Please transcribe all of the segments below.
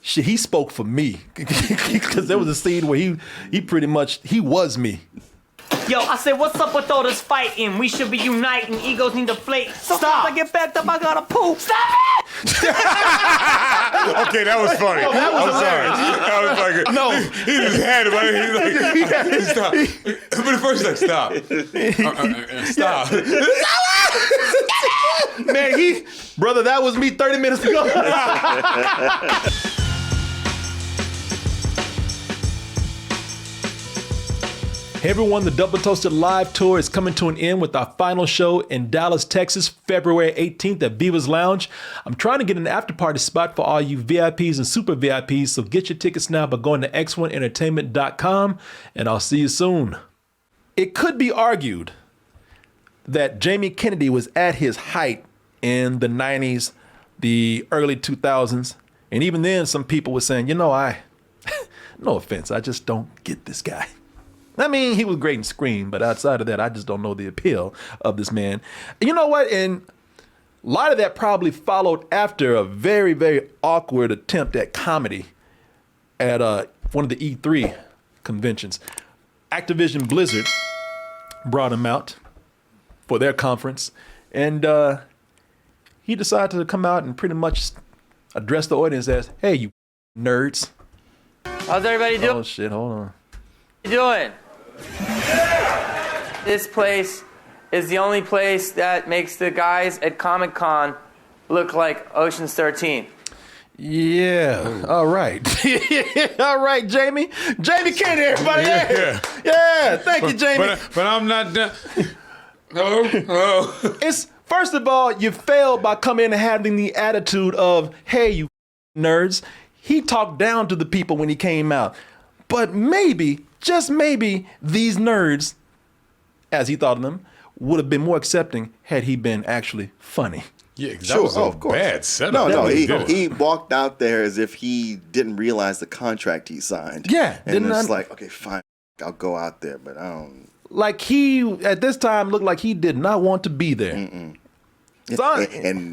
he spoke for me because there was a scene where he pretty much was me. Yo, I said, what's up with all this fighting? We should be uniting. Egos need to flake. Stop! I get backed up. I gotta poop. Stop it! Okay, that was funny. No, that was I'm sorry. That was fucking. No, he just had it. He's like, stop. But first, he's like, stop. Stop. Man, brother, that was me 30 minutes ago. Hey everyone, the Double Toasted Live Tour is coming to an end with our final show in Dallas, Texas, February 18th at Viva's Lounge. I'm trying to get an after party spot for all you VIPs and super VIPs, so get your tickets now by going to x1entertainment.com, and I'll see you soon. It could be argued that Jamie Kennedy was at his height in the 90s, the early 2000s, and even then some people were saying, no offense, I just don't get this guy. I mean, he was great in Scream, but outside of that, I just don't know the appeal of this man. You know what? And a lot of that probably followed after a very, very awkward attempt at comedy at one of the E3 conventions. Activision Blizzard brought him out for their conference, and he decided to come out and pretty much address the audience as, hey, you nerds. How's everybody doing? Oh, shit, hold on. How you doing? This place is the only place that makes the guys at Comic-Con look like Ocean's 13. Yeah, all right. All right, Jamie. Jamie Kennedy, everybody. Yeah, thank you, Jamie. But I'm not done. Hello? It's, first of all, you failed by coming in and having the attitude of, hey, you nerds. He talked down to the people when he came out. But maybe, just maybe, these nerds, as he thought of them, would have been more accepting had he been actually funny. Yeah, that was a bad setup. No, he walked out there as if he didn't realize the contract he signed. Yeah. And it's like, okay, fine, I'll go out there, but I don't... Like he, at this time, looked like he did not want to be there. And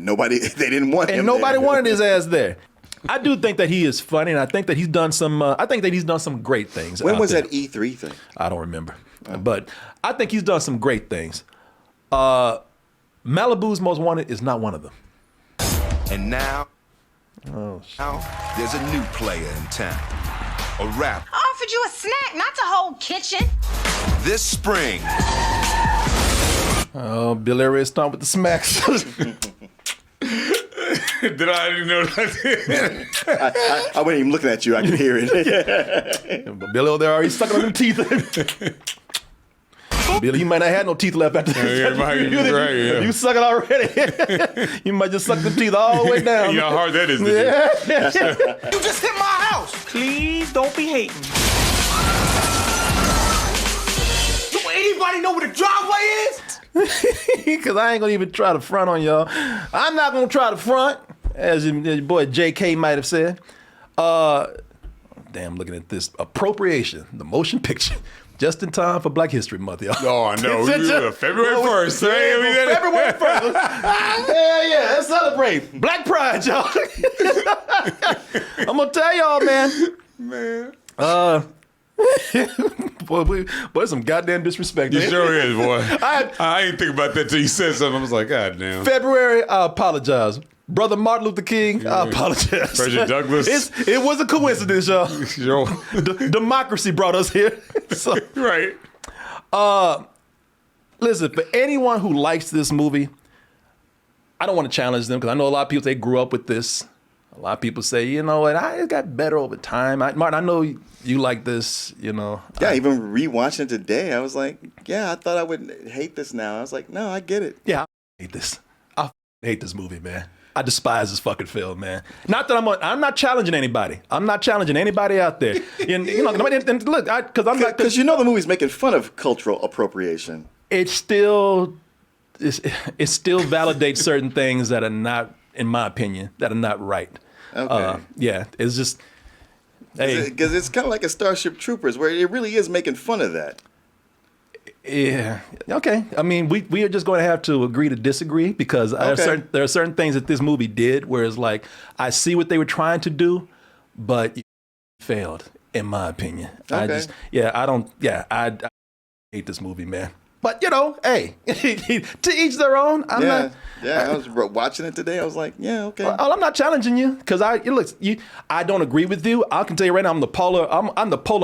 nobody, they didn't want him and nobody there. wanted his ass there. I do think that he is funny, and I think that he's done some. I think that he's done some great things. When was there. that E3 thing? I don't remember, but I think he's done some great things. Malibu's Most Wanted is not one of them. And now, there's a new player in town. A rapper. I offered you a snack, not the whole kitchen. This spring. Oh, Billy Ray Stomp with the smacks. Did I even know that? I wasn't even looking at you. I could hear it. But Billy over there already sucking on them teeth. Billy, you might not have no teeth left after this. You suck it already. You might just suck the teeth all the way down. You know how hard that is to do. You just hit my house. Please don't be hating. Do anybody know where the driveway is? Because I ain't going to even try to front on y'all. I'm not going to try to front, as your boy JK might have said. Damn, looking at this appropriation, the motion picture. Just in time for Black History Month, y'all. Oh, I know. February 1st. February 1st. Yeah, let's celebrate. Black Pride, y'all. I'm going to tell y'all, man. Boy, some goddamn disrespect. You sure is, boy. I didn't think about that till you said something. I was like, God damn. February, I apologize. Brother Martin Luther King, I apologize. Frederick Douglass. It was a coincidence, y'all. Democracy brought us here. So, right. Listen, for anyone who likes this movie, I don't want to challenge them because I know a lot of people, they grew up with this. A lot of people say, you know what, it got better over time. Martin, I know you like this, you know. Yeah, even rewatching it today, I was like, yeah, I thought I would hate this now. I was like, no, I get it. Yeah, I hate this. I hate this movie, man. I despise this fucking film, man. Not that I'm not challenging anybody. I'm not challenging anity out there. And, you know, and look, because you know the movie's making fun of cultural appropriation. It still validates certain things that are not, in my opinion, that are not right. Okay. Yeah, it's just, because it's kind of like a Starship Troopers, where it really is making fun of that. Yeah. Okay. I mean, we are just going to have to agree to disagree because there are certain things that this movie did where it's like, I see what they were trying to do, but it failed, in my opinion. Okay. I hate this movie, man. But, you know, hey, to each their own. I was watching it today. I was like, yeah, okay. I'm not challenging you because I don't agree with you. I can tell you right now, I'm the polar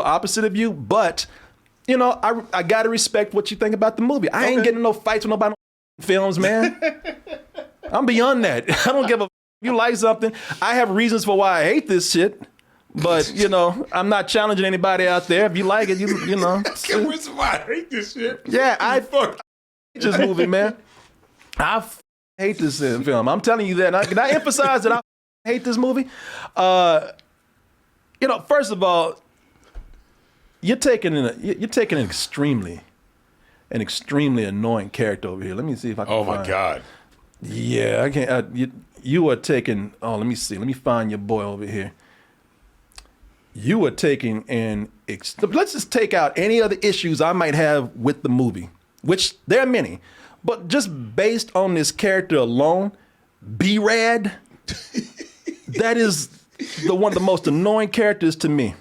opposite of you. But, you know, I got to respect what you think about the movie. I ain't getting no fights with nobody on films, man. I'm beyond that. I don't give a you like something. I have reasons for why I hate this shit. But, you know, I'm not challenging anybody out there. If you like it, you know. Reason why I hate this shit. Yeah, I hate this movie, man. I hate this film. I'm telling you that. Can I emphasize that I hate this movie? You know, first of all, you're taking an extremely annoying character over here. Let me see if I can. Oh my God. Yeah, I can't. You are taking. Oh, let me see. Let me find your boy over here. You are taking let's just take out any other issues I might have with the movie, which there are many, but just based on this character alone, B-Rad, that is one of the most annoying characters to me.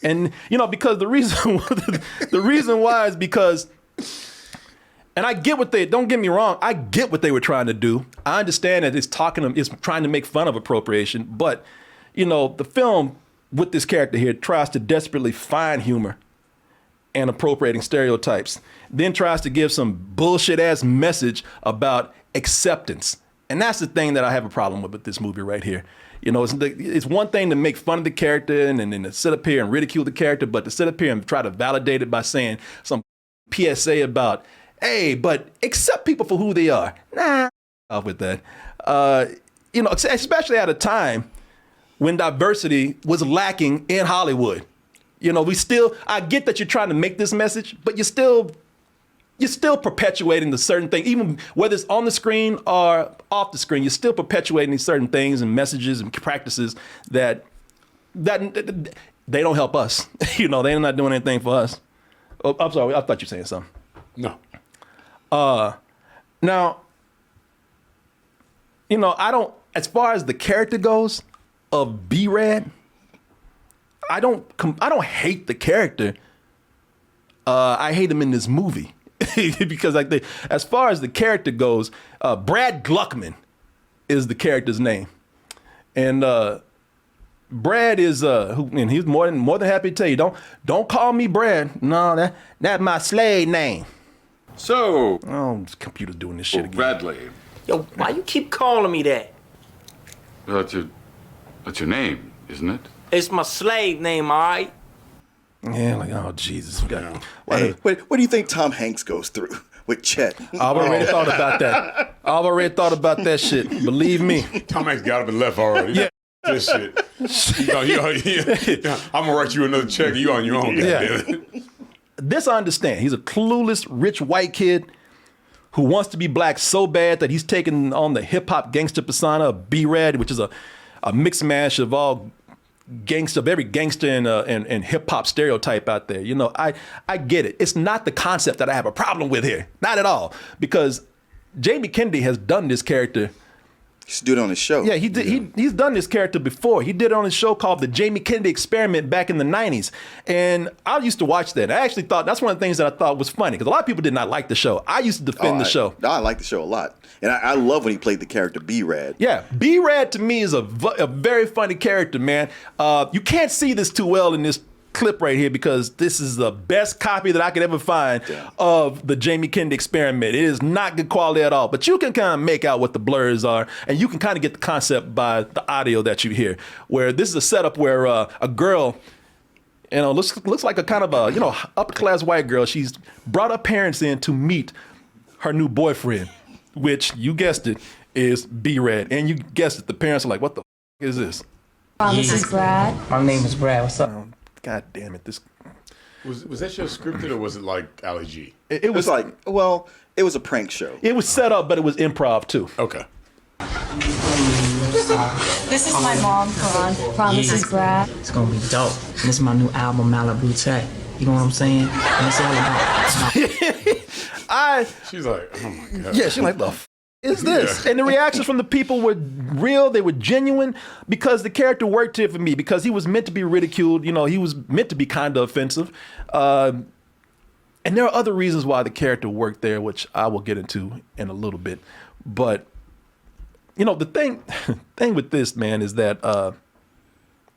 And, you know, because the reason why is because, and I get don't get me wrong, I get what they were trying to do. I understand that it's trying to make fun of appropriation, but, you know, the film with this character here tries to desperately find humor and appropriating stereotypes, then tries to give some bullshit ass message about acceptance. And that's the thing that I have a problem with this movie right here. You know, it's one thing to make fun of the character and to sit up here and ridicule the character, but to sit up here and try to validate it by saying some PSA about, hey, but accept people for who they are. Nah, off with that. You know, especially at a time when diversity was lacking in Hollywood. You know, I get that you're trying to make this message, but you're still perpetuating the certain thing, even whether it's on the screen or off the screen, you're still perpetuating these certain things and messages and practices that they don't help us. You know, they're not doing anything for us. Oh, I'm sorry, I thought you were saying something. No. Now, you know, as far as the character goes of B-Rad, I don't hate the character. I hate him in this movie because as far as the character goes, Brad Gluckman is the character's name, and Brad is and he's more than happy to tell you, don't call me Brad. No, that's my slave name. So, this computer's doing this shit again. Bradley. Yo, why you keep calling me that? That's your name, isn't it? It's my slave name, all right? Yeah, like, oh, Jesus. Hey, what do you think Tom Hanks goes through with Chet? I've already thought about that. I've already thought about that shit. Believe me. Tom Hanks got up and left already. Yeah. This shit. I'm gonna write you another check. You on your own, goddamn. This I understand. He's a clueless, rich white kid who wants to be black so bad that he's taken on the hip hop gangster persona of B-Rad, which is a mixed mash of every gangster and hip hop stereotype out there. You know, I get it. It's not the concept that I have a problem with here. Not at all. Because Jamie Kennedy has done this character. He's doing it on his show. Yeah, he did. He's done this character before. He did it on a show called The Jamie Kennedy Experiment back in the 90s. And I used to watch that. I actually thought that's one of the things that I thought was funny because a lot of people did not like the show. I used to defend the show. I like the show a lot. And I love when he played the character B-Rad. Yeah, B-Rad to me is a very funny character, man. You can't see this too well in this clip right here because this is the best copy that I could ever find of the Jamie Kennedy Experiment. It is not good quality at all, but you can kind of make out what the blurs are, and you can kind of get the concept by the audio that you hear. Where this is a setup where a girl, you know, looks like a kind of a upper class white girl. She's brought her parents in to meet her new boyfriend, which you guessed it is B-Rad, and you guessed it. The parents are like, "What the f- is this?" This is Brad. My name is Brad. What's up? God damn it! This was that show scripted or was it like Ali G? It was like, well, it was a prank show. It was set up, but it was improv too. Okay. This is my mom, Prom. This is Brad. It's gonna be dope. And this is my new album, Malibu'S. You know what I'm saying? And it's all about. She's like, oh my God. Yeah, she's like, the f is this? And the reactions from the people were real. They were genuine because the character worked here for me because he was meant to be ridiculed. You know, he was meant to be kind of offensive. And there are other reasons why the character worked there, which I will get into in a little bit. But, you know, the thing with this, man, is that,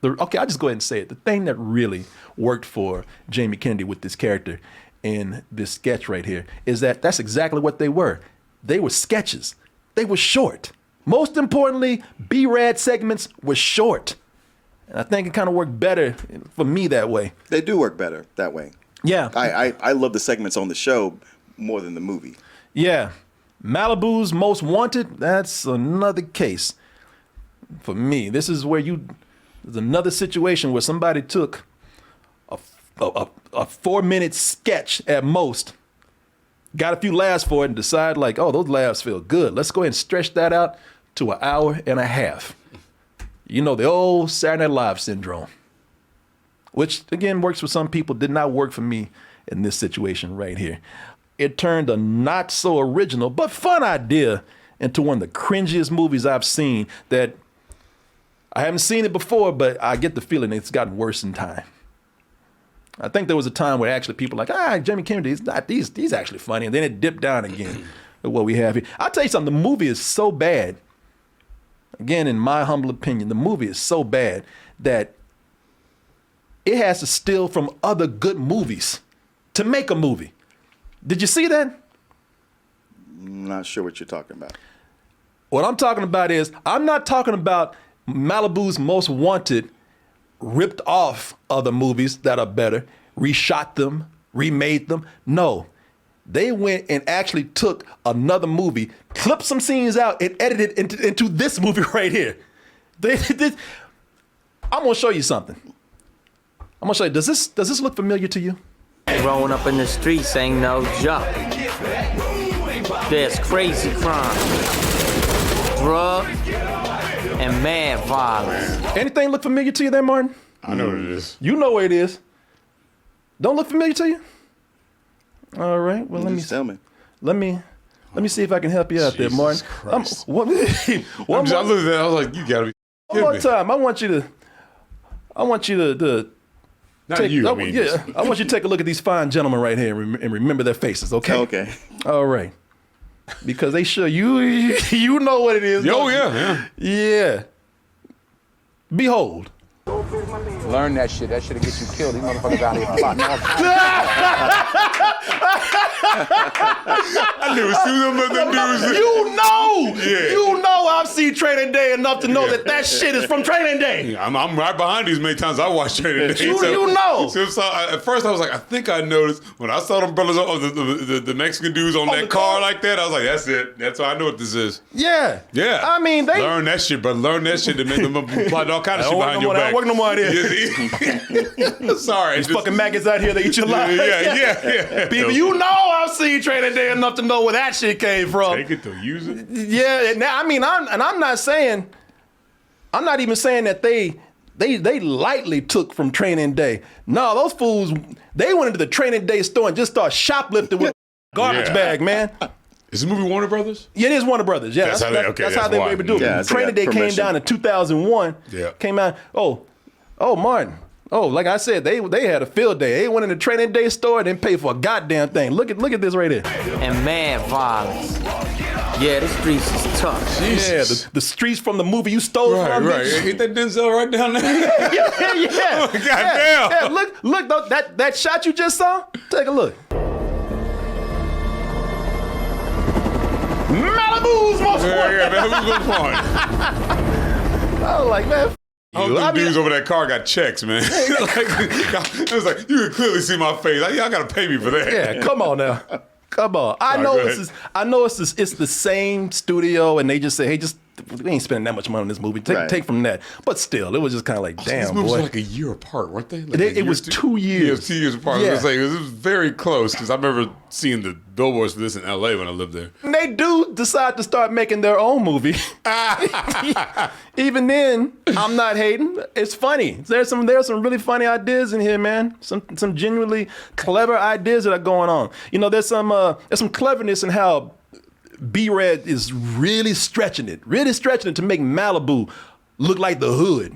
okay, I'll just go ahead and say it. The thing that really worked for Jamie Kennedy with this character in this sketch right here is that that's exactly what they were. They were sketches. They were short. Most importantly, B-Rad segments were short. And I think it kind of worked better for me that way. They do work better that way. Yeah. I love the segments on the show more than the movie. Yeah. Malibu's Most Wanted, that's another case for me. This is where there's another situation where somebody took a 4-minute sketch at most, got a few laughs for it and decided like, oh, those laughs feel good. Let's go ahead and stretch that out to an hour and a half. You know, the old Saturday Night Live syndrome, which again works for some people, did not work for me in this situation right here. It turned a not so original but fun idea into one of the cringiest movies I've seen that I haven't seen it before, but I get the feeling it's gotten worse in time. I think there was a time where actually people were like, Jamie Kennedy, he's actually funny. And then it dipped down again with what we have here. I'll tell you something, the movie is so bad. Again, in my humble opinion, the movie is so bad that it has to steal from other good movies to make a movie. Did you see that? I'm not sure what you're talking about. What I'm talking about is, I'm not talking about Malibu's Most Wanted ripped off other movies that are better, reshot them, remade them. No, they went and actually took another movie, clipped some scenes out, and edited it into this movie right here. I'm gonna show you something. I'm gonna show you. Does this look familiar to you? Growing up in the streets ain't no joke. There's crazy crime, drug, and mad violence. Anything look familiar to you there, Martin? I know what it is. You know what it is. Don't look familiar to you? All right. Well, Tell me. Let me see if I can help you out there, Martin. Christ. One I looked at that, I was like, you gotta be more kidding me. time. I want you to Not take, you, I, I mean. yeah, I want you to take a look at these fine gentlemen right here and remember their faces, okay? Okay. All right. Because they sure you know what it is. Oh, yeah. Yeah. Behold. Learn that shit. That shit'll get you killed. These motherfuckers out here plotting all kinds I knew as soon as them dudes. You know I've seen Training Day enough to know that shit is from Training Day. I'm right behind these many times I watched Training Day. You know. So at first I was like, I think I noticed when I saw them brothers, the Mexican dudes on that car like that. I was like, that's it. That's why I know what this is. Yeah. Yeah. I mean, they learn that shit, but learn that shit to make them plot all kind of shit behind your back. I don't work no more out here. Sorry. These fucking maggots out here, they eat your life. Yeah. People, you know I've seen Training Day enough to know where that shit came from. Take it to use it. Yeah, now I mean, I'm not even saying that they lightly took from Training Day. No, those fools, they went into the Training Day store and just started shoplifting with a garbage bag, man. Is the movie Warner Brothers? Yeah, it is Warner Brothers. Yeah, that's how they were able to do it. Yeah, Training Day came down in 2001. Yeah. Came out. Oh, Martin. Oh, like I said, they had a field day. They went in the Training Day store and didn't pay for a goddamn thing. Look at this right here. And mad violence. Yeah, the streets is tough. Jesus. Yeah, the streets from the movie you stole from. Right. Hit that Denzel right down there. yeah. Goddamn. Yeah, look, though, that shot you just saw, take a look. Malibu's Most Wanted. Yeah, Malibu's Most Wanted. I was like, man, Them dudes over that car got checks, man. It was like, you can clearly see my face. Y'all gotta pay me for that. yeah, come on now. Come on. I know it's the same studio and they just say, hey, we ain't spending that much money on this movie. Take from that. But still, it was just kind of like, damn, These movies boy. were like a year apart, weren't they? Like It was 2 years. Yeah, 2 years apart. Yeah. It was very close because I remember seeing the billboards for this in LA when I lived there. And they do decide to start making their own movie. Even then, I'm not hating. It's funny. There's some really funny ideas in here, man. Some genuinely clever ideas that are going on. You know, there's some cleverness in how B-Red is really stretching it to make Malibu look like the hood.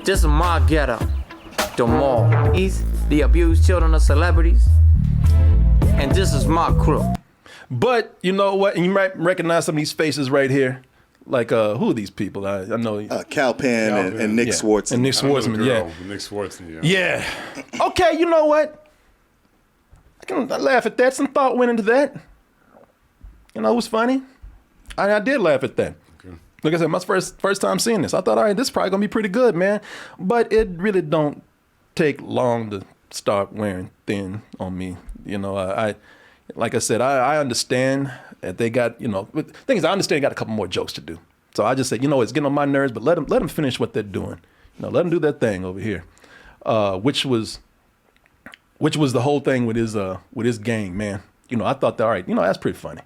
This is my ghetto. The mall. He's the abused children of celebrities. And this is my crew. But you know what? And you might recognize some of these faces right here. Like, who are these people? I know. Cal Penn and Nick Swartzen. And Nick Swartzen, yeah. Nick Swartzen, Yeah. Okay, you know what? I can laugh at that. Some thought went into that. You know, it was funny. I did laugh at that. Okay. Like I said, my first time seeing this. I thought, all right, this is probably going to be pretty good, man. But it really don't take long to start wearing thin on me. You know, like I said, I understand that they got, you know, the thing is, I understand they got a couple more jokes to do. So I just said, you know, it's getting on my nerves, but let them finish what they're doing. You know, let them do their thing over here, which was the whole thing with his gang, man. You know, I thought that, all right, you know, that's pretty funny.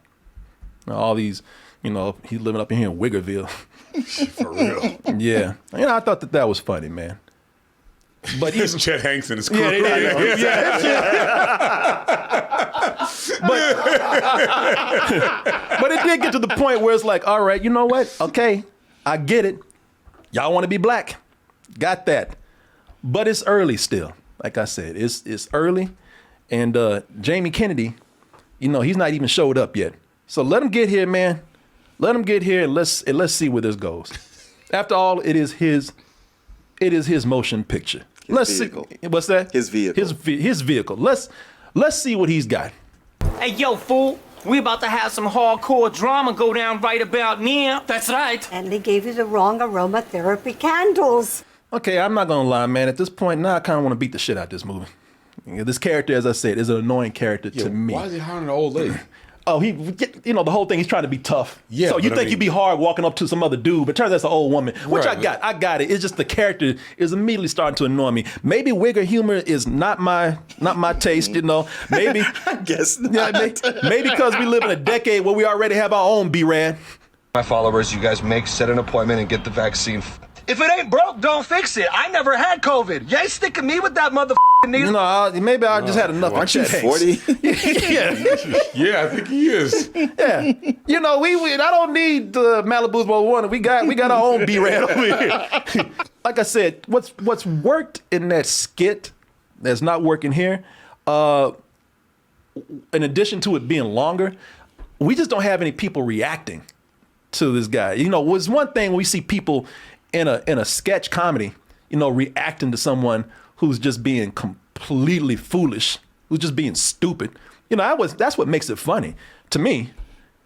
You know, all these, you know, he's living up in here in Wiggerville. For real. Yeah. You know, I thought that was funny, man. But It's Chet Hanks and his crew. But it did get to the point where it's like, all right, you know what? Okay, I get it. Y'all want to be black. Got that. But it's early still. Like I said, it's early. And Jamie Kennedy, you know, he's not even showed up yet. So let him get here, man. Let him get here and let's see where this goes. After all, it is his motion picture. Let's vehicle. See. What's that? His vehicle. His vehicle. Let's see what he's got. Hey, yo, fool. We about to have some hardcore drama go down right about now. That's right. And they gave you the wrong aromatherapy candles. Okay, I'm not gonna lie, man. At this point, now I kind of want to beat the shit out of this movie. This character, as I said, is an annoying character to me. Why is he hiring an old lady? Oh, you know, the whole thing, he's trying to be tough. Yeah, so you but think you'd be hard walking up to some other dude, but turns out it's an old woman, which Right. I got it. It's just the character is immediately starting to annoy me. Maybe wigger humor is not my taste, you know. Maybe. I guess not. Yeah, maybe because we live in a decade where we already have our own B-Rad. My followers, you guys set an appointment and get the vaccine. If it ain't broke, don't fix it. I never had COVID. You ain't sticking me with that motherfucking needle. You know, maybe I just had enough. Aren't you 40? Yeah. Yeah, I think he is. Yeah, you know, I don't need Malibu's Most Wanted. We got our own B-Rad over here. Like I said, what's worked in that skit that's not working here, in addition to it being longer, we just don't have any people reacting to this guy. You know, was one thing we see people in a sketch comedy, you know, reacting to someone who's just being completely foolish, who's just being stupid. You know, that's what makes it funny to me.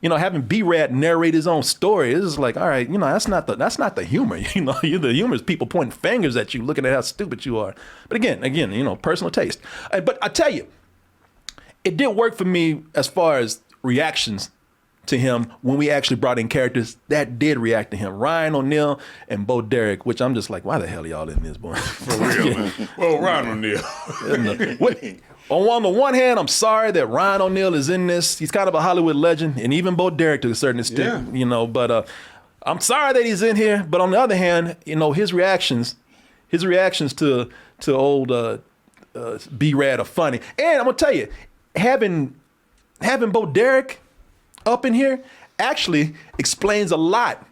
You know, having B-Rad narrate his own story is like, all right, you know, that's not the humor. You know, the humor is people pointing fingers at you, looking at how stupid you are. But again, you know, personal taste. But I tell you, it did work for me as far as reactions to him when we actually brought in characters that did react to him. Ryan O'Neal and Bo Derek, which I'm just like, why the hell are y'all in this, boy? For real, man. Well, Ryan O'Neal. On the one hand, I'm sorry that Ryan O'Neal is in this. He's kind of a Hollywood legend, and even Bo Derek to a certain extent, you know, but I'm sorry that he's in here. But on the other hand, you know, his reactions to old B-Rad are funny. And I'm gonna tell you, having Bo Derek up in here actually explains a lot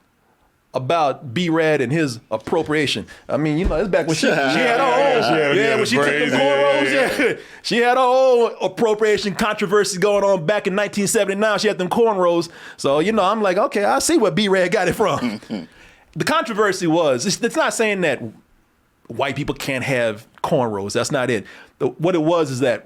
about B-Rad and his appropriation. I mean, you know, it's back when she had her own, when she took them cornrows, she had her own appropriation controversy going on back in 1979. She had them cornrows. So, you know, I'm like, okay, I see where B-Rad got it from. The controversy was, it's not saying that white people can't have cornrows. That's not it. What it was is that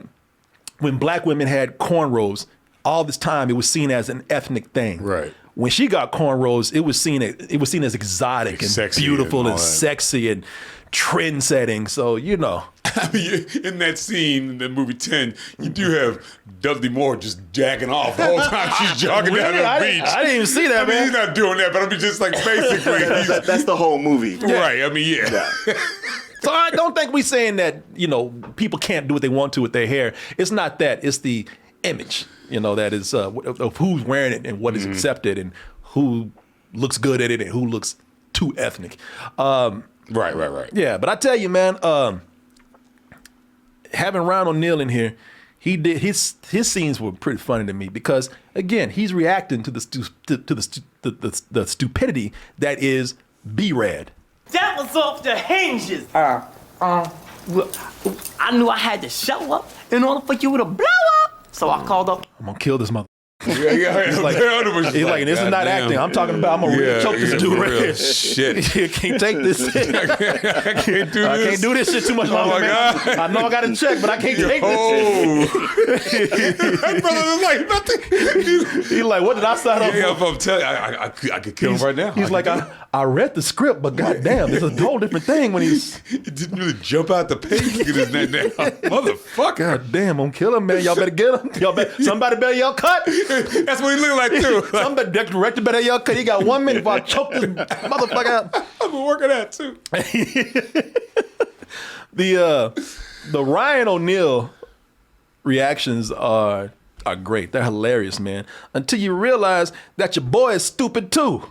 when black women had cornrows, all this time it was seen as an ethnic thing. Right. When she got cornrows, it was seen as exotic and sexy beautiful and that. Sexy and trend setting. So, you know. I mean, in that scene, in that movie 10, you do have Dudley Moore just jacking off the whole time she's jogging down the beach. I didn't even see that, man. He's not doing that, but I mean, just like basically. That's the whole movie. Right, I mean, yeah. So I don't think we're saying that, you know, people can't do what they want to with their hair. It's not that. It's the image, you know, that is of who's wearing it and what is accepted and who looks good at it and who looks too ethnic. Right. Yeah, but I tell you, man, having Ryan O'Neal in here, he did his scenes were pretty funny to me because again he's reacting to the stupidity that is B-Rad. That was off the hinges. I knew I had to show up in order for you to blow up. So I called up. I'm gonna kill this mother. Yeah. He's like, this is not acting. I'm talking about I'm gonna really choke this dude right here. Shit. You can't take this. I can't do this. I can't do this shit too much longer, man. God. I know I got to check, but I can't take this. That brother was like nothing. He's like, what did I sign up for? I'm telling you, I could kill him right now. He's like, I read the script, but goddamn, it's a whole different thing when he's. It didn't really jump out the page. Look at his neck now. Motherfucker. God damn, I'm killing him, man. Y'all better get him. Somebody better yell cut. That's what he looked like too. Somebody director better yell cut. He got 1 minute before I choke this motherfucker out. I've been working that too. The Ryan O'Neal reactions are great. They're hilarious, man. Until you realize that your boy is stupid too.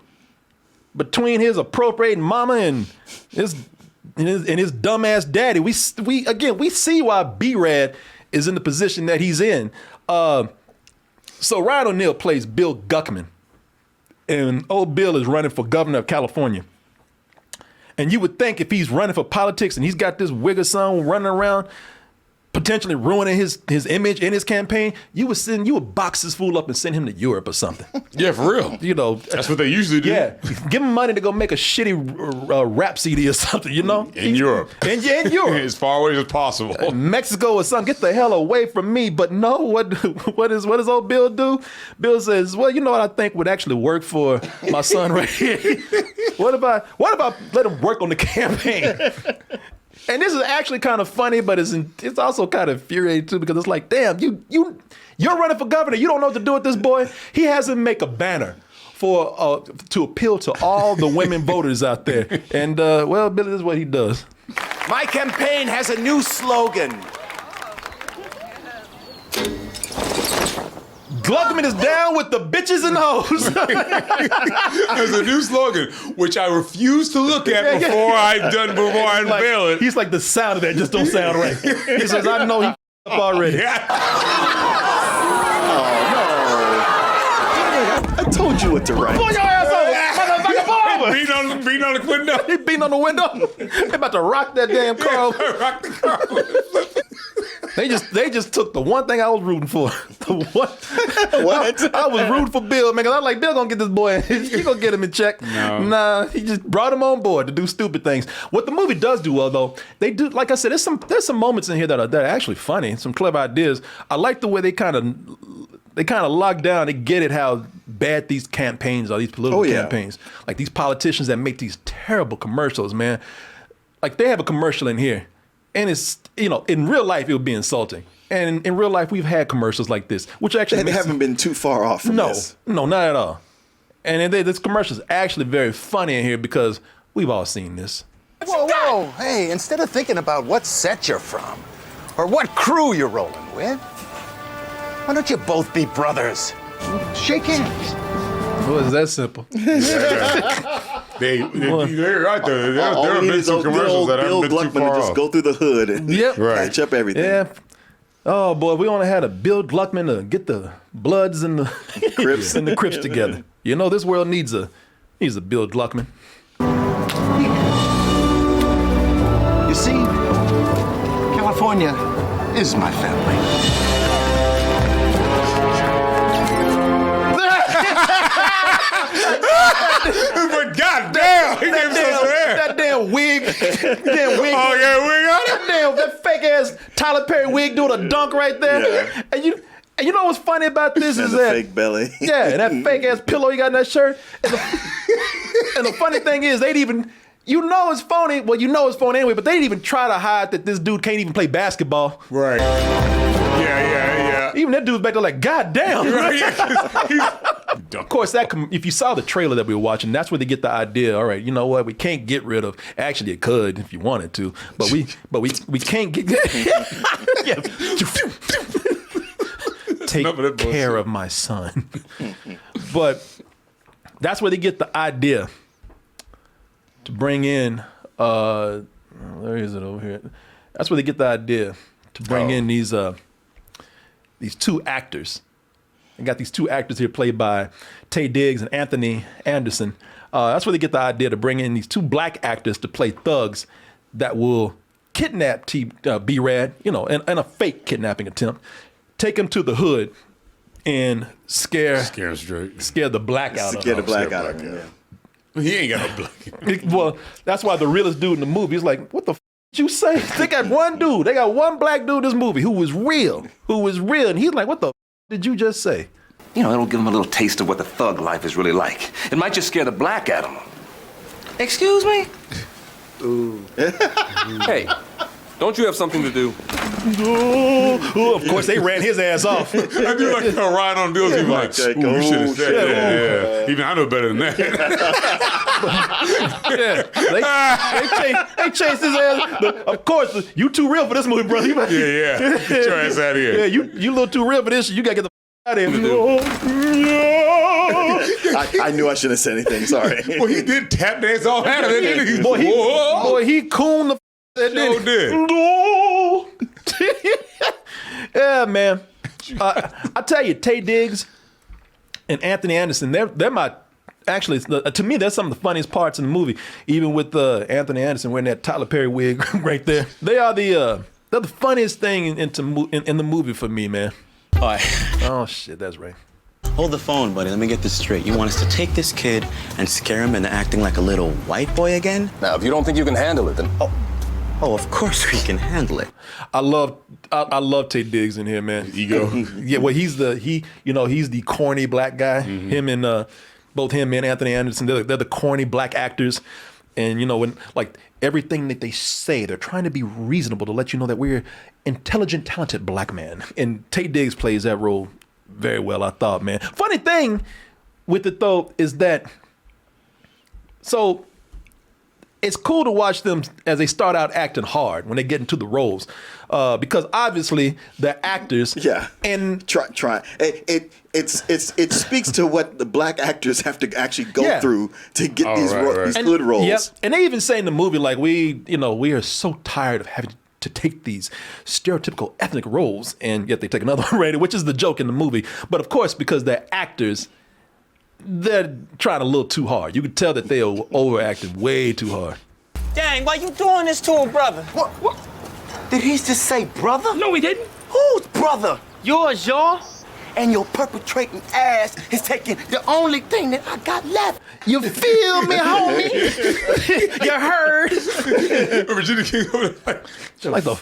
Between his appropriating mama and his dumbass daddy, we see why B-Rad is in the position that he's in. So Ryan O'Neal plays Bill Guckman, and old Bill is running for governor of California. And you would think if he's running for politics and he's got this wigger son running around, potentially ruining his image in his campaign, you would box this fool up and send him to Europe or something. Yeah, for real. You know, that's what they usually do. Yeah, give him money to go make a shitty rap CD or something. You know, in Europe. In Europe, as far away as possible. Mexico or something. Get the hell away from me. But no, what does old Bill do? Bill says, well, you know what I think would actually work for my son right here. What about let him work on the campaign? And this is actually kind of funny, but it's also kind of infuriating too because it's like, damn, you're running for governor. You don't know what to do with this boy. He has him make a banner to appeal to all the women voters out there. And well, Billy, this is what he does. My campaign has a new slogan. Gluckman is down with the bitches and hoes. There's a new slogan, which I refuse to look at before I unveil it. He's like, the sound of that just don't sound right. He says, I know he up already. Oh, no. I told you what to write. Pull your ass over. Motherfucker, beating on the window. He beating on the window. They about to rock that damn car. Rock the car. They just took the one thing I was rooting for. The one. What? I was rooting for Bill, man, because I'm like, Bill gonna get this boy. He gonna get him in check. No. Nah, he just brought him on board to do stupid things. What the movie does do well, though, they do, like I said, there's some moments in here that are actually funny, some clever ideas. I like the way they kind of lock down. They get it how bad these campaigns are, these political campaigns. Like these politicians that make these terrible commercials, man. Like they have a commercial in here. And it's, in real life, it would be insulting. And in real life, we've had commercials like this, which actually they haven't been too far off from this. No, not at all. And this commercial is actually very funny in here because we've all seen this. Whoa, hey, instead of thinking about what set you're from or what crew you're rolling with, why don't you both be brothers? Shake hands. Well, it's that simple. They're right there. There have been some commercials that haven't been too far to just off. go through the hood and patch up everything. Yeah. Oh boy, we only had a Bill Gluckman to get the Bloods and the Crips and the Crips together. You know, this world needs a Bill Gluckman. You see, California is my family. But goddamn, that damn wig. Oh yeah, wig on it. That fake ass Tyler Perry wig doing a dunk right there. Yeah. And you know what's funny about this is that fake belly. Yeah, and that fake ass pillow you got in that shirt. And the funny thing is, they'd even. You know it's phony. Well, you know it's phony anyway, but they didn't even try to hide that this dude can't even play basketball. Right. Yeah. Even that dude's back there like, God damn. Right. Of course, if you saw the trailer that we were watching, that's where they get the idea. All right, you know what? We can't get rid of. Actually, it could if you wanted to, but we can't get. Take care of my son. But that's where they get the idea to bring in. Where is it over here? That's where they get the idea to bring in these these two actors. They got these two actors here played by Taye Diggs and Anthony Anderson. That's where they get the idea to bring in these two black actors to play thugs that will kidnap B-Rad, in a fake kidnapping attempt, take him to the hood and scare him straight. Scare the black out of him. Scare the black out of him, yeah. He ain't got no black. Well, that's why the realest dude in the movie is like, what the did you say? They got one dude. They got one black dude in this movie who was real. And he's like, what the did you just say? It'll give him a little taste of what the thug life is really like. It might just scare the black out of him. Excuse me? Ooh. Hey, don't you have something to do? Of course, they ran his ass off. I do like to ride on Bill's. He's like, ooh, you should have said that. Yeah. Even I know better than that. They chased his ass. Of course, you too real for this movie, brother. Yeah. Get your ass out of here. Yeah, you a little too real for this. You gotta get the out of here. I knew I shouldn't have said anything. Sorry. Well, he did tap dance all out of it. Boy, he cooned the Sure did. Yeah, man. I tell you, Taye Diggs and Anthony Anderson, they're my actually to me that's some of the funniest parts in the movie. Even with Anthony Anderson wearing that Tyler Perry wig right there, they are they're the funniest thing in the movie for me, man. All right. Oh shit, that's right. Hold the phone, buddy. Let me get this straight. You want us to take this kid and scare him into acting like a little white boy again? Now, if you don't think you can handle it, then... Oh, of course we can handle it. I love Taye Diggs in here, man. Ego. Yeah, well, he's the corny black guy. Mm-hmm. Both him and Anthony Anderson, they're the corny black actors. And when like everything that they say, they're trying to be reasonable to let you know that we're intelligent, talented black man. And Taye Diggs plays that role very well, I thought, man. Funny thing with it though is that it's cool to watch them as they start out acting hard when they get into the roles, because obviously the actors. Yeah. And try. It speaks to what the black actors have to actually go through to get these good roles. Yep. And they even say in the movie like we are so tired of having to take these stereotypical ethnic roles, and yet they take another one, right? Which is the joke in the movie. But of course, because they're actors, they're trying a little too hard. You could tell that they are overacting way too hard. Dang, why you doing this to a brother? What? Did he just say brother? No, he didn't. Whose brother? Yours, y'all. And your perpetrating ass is taking the only thing that I got left. You feel me, homie? You heard? Regina King like the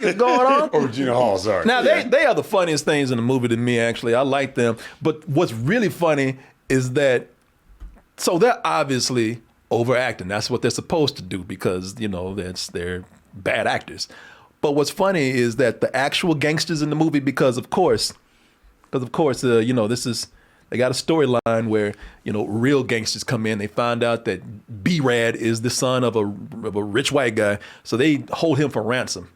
is going on? Or Regina Hall, sorry. Now, they are the funniest things in the movie to me, actually. I like them. But what's really funny is that, so they're obviously overacting. That's what they're supposed to do because, they're bad actors. But what's funny is that the actual gangsters in the movie, because of course, this is, they got a storyline where, real gangsters come in. They find out that B-Rad is the son of a rich white guy. So they hold him for ransom.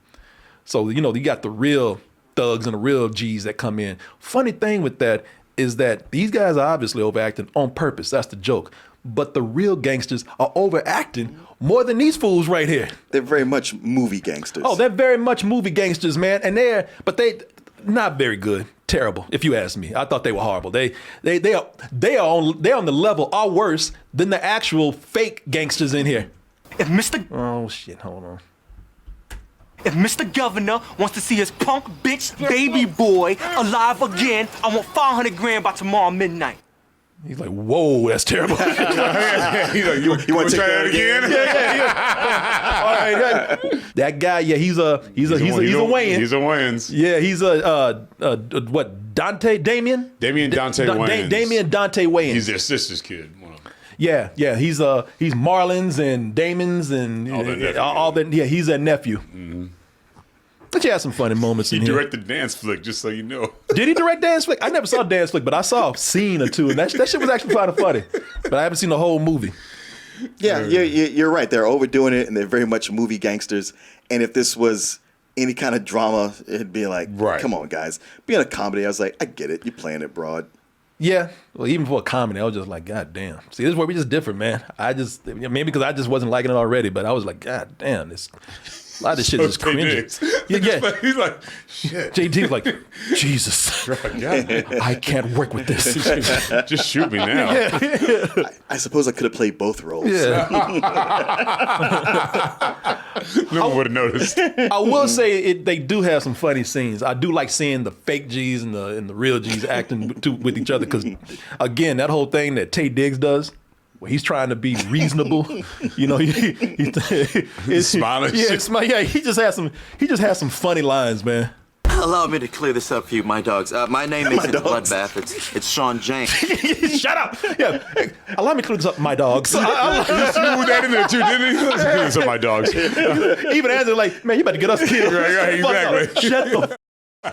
So, you got the real thugs and the real G's that come in. Funny thing with that is that these guys are obviously overacting on purpose. That's the joke. But the real gangsters are overacting more than these fools right here. They're very much movie gangsters. Oh, they're very much movie gangsters, man. And they're not very good. Terrible, if you ask me. I thought they were horrible. They are on the level or worse than the actual fake gangsters in here. If Mr. Oh shit, hold on. If Mr. Governor wants to see his punk bitch baby boy alive again, I want 500 grand by tomorrow midnight. He's like, whoa, that's terrible. He's like, you want to try that again? Yeah. All right, that guy, yeah, he's a Wayans. He's a Wayans. Yeah, he's what, Damien Dante Wayans. Damien Dante Wayans. He's their sister's kid. Yeah, he's Marlon's and Damon's and all that. Yeah, he's their nephew. Mm-hmm. But you had some funny moments in here. He directed Dance Flick, just so you know. Did he direct Dance Flick? I never saw Dance Flick, but I saw a scene or two, and that shit was actually kind of funny. But I haven't seen the whole movie. Yeah, you're right. They're overdoing it, and they're very much movie gangsters. And if this was any kind of drama, it'd be like, come on, guys. Being a comedy, I was like, I get it. You're playing it broad. Yeah, well, even for a comedy, I was just like, God damn. See, this is where we just different, man. Maybe because I just wasn't liking it already, but I was like, God damn, a lot of this shit is cringy. Yeah. He's like, shit. JD's like, Jesus, I can't work with this. Just shoot me now. I suppose I could have played both roles. Yeah. No one would have noticed. I will say they do have some funny scenes. I do like seeing the fake G's and the real G's acting with each other because, again, that whole thing that Taye Diggs does, where he's trying to be reasonable, you know, he's smiling. Yeah, he just has some funny lines, man. Allow me to clear this up for you, my dogs. My name isn't Bloodbath. It's Sean James. Shut up. Yeah. Allow me to clear this up, my dogs. You smooth that in there too, didn't he? Let's clear this up, my dogs. Even Andrew's like, man, you about to get us killed. Right, exactly. Shut the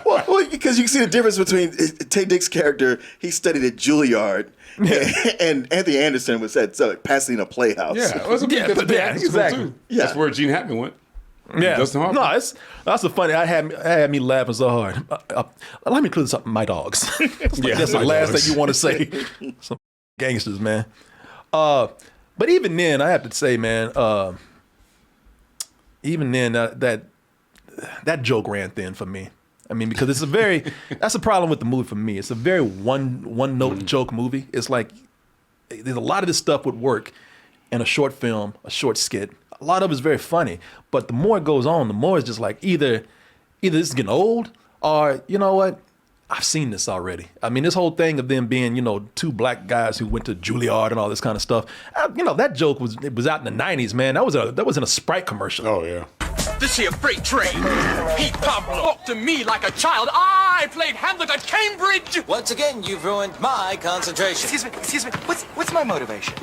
Well, because you can see the difference between Taye Diggs' character. He studied at Juilliard, and Anthony Anderson was at Pasadena Playhouse. Yeah, exactly. Too. Yeah. That's where Gene Hackman went. Yeah, Dustin Hoffman. No, that's the funny. I had me laughing so hard. Let me clear this up, my dogs. That's the last thing you want to say. Some gangsters, man. But even then, I have to say, man. Even then, that joke ran thin for me. I mean, because that's a problem with the movie for me. It's a very one note joke movie. It's like there's a lot of this stuff would work in a short film, a short skit. A lot of it's very funny, but the more it goes on, the more it's just like either this is getting old, or you know what, I've seen this already. I mean, this whole thing of them being, you know, two black guys who went to Juilliard and all this kind of stuff. You know, that joke was out in the '90s, man. That was in a Sprite commercial. Oh yeah. This here freight train. Pete Pablo talked to me like a child. I played Hamlet at Cambridge. Once again, you've ruined my concentration. Excuse me. What's my motivation?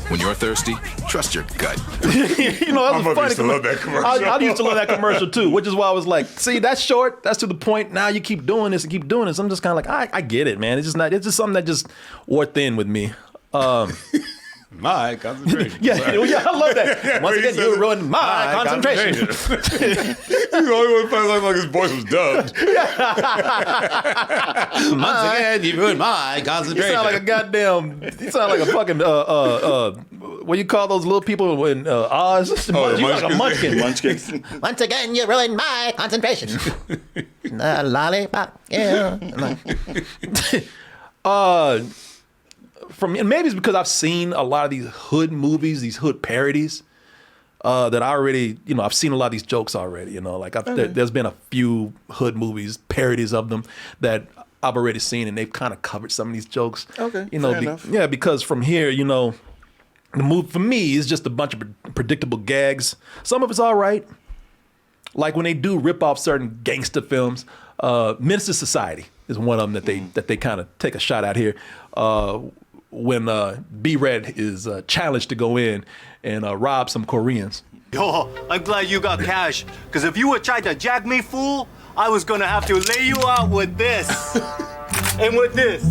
When you're thirsty, trust your gut. You know, that was funny. Used to love that commercial. I used to love that commercial too, which is why I was like, see, that's short. That's to the point. Now you keep doing this and keep doing this. I'm just kind of like, I get it, man. It's just something that just wore thin with me. My concentration. Yeah, I love that. Once again, you ruined my concentration. He's the only one who feels like his voice was dubbed. Once again, you ruined my concentration. You sound like a goddamn. You sound like a fucking. What do you call those little people in Oz? You like a munchkin. Munchkin. Once again, you ruined my concentration. Lollipop, yeah. And maybe it's because I've seen a lot of these hood movies, these hood parodies, that I already, you know, I've seen a lot of these jokes already, you know, like there's been a few hood movies, parodies of them that I've already seen, and they've kind of covered some of these jokes. Okay, you know, fair enough. Yeah, because from here, you know, the movie for me is just a bunch of predictable gags. Some of it's all right. Like when they do rip off certain gangster films, Minister Society is one of them that they kind of take a shot at here. When B-Red is challenged to go in and rob some Koreans. Yo, I'm glad you got cash, because if you would try to jack me, fool, I was gonna have to lay you out with this. And with this.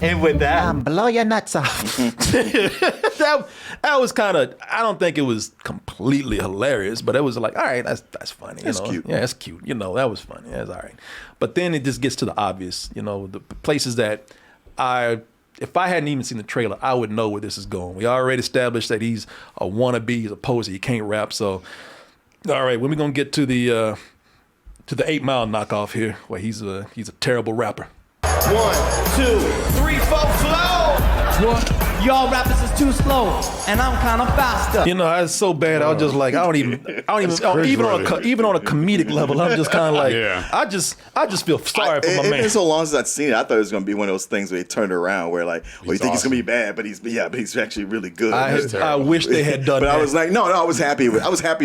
And with that. Blow your nuts off. that was kind of, I don't think it was completely hilarious, but it was like, all right, that's funny. That's cute. Yeah, that's cute. You know, that was funny. That's all right. But then it just gets to the obvious, you know, the places that if I hadn't even seen the trailer, I would know where this is going. We already established that he's a wannabe, he's a poser, he can't rap. So, all right, when we gonna get to the 8 Mile knockoff here, where he's a terrible rapper. 1, 2, 3, 4, slow. What? Y'all rappers is too slow, and I'm kind of faster. You know, it's so bad. I was just like, I don't even even on a comedic level. I'm just kind of like, I just feel sorry for my man. It's been so long since I've seen it. I thought it was going to be one of those things where he turned around, where like, well, you think he's going to be bad, but he's actually really good. I wish they had done but that. I was like, no, I was happier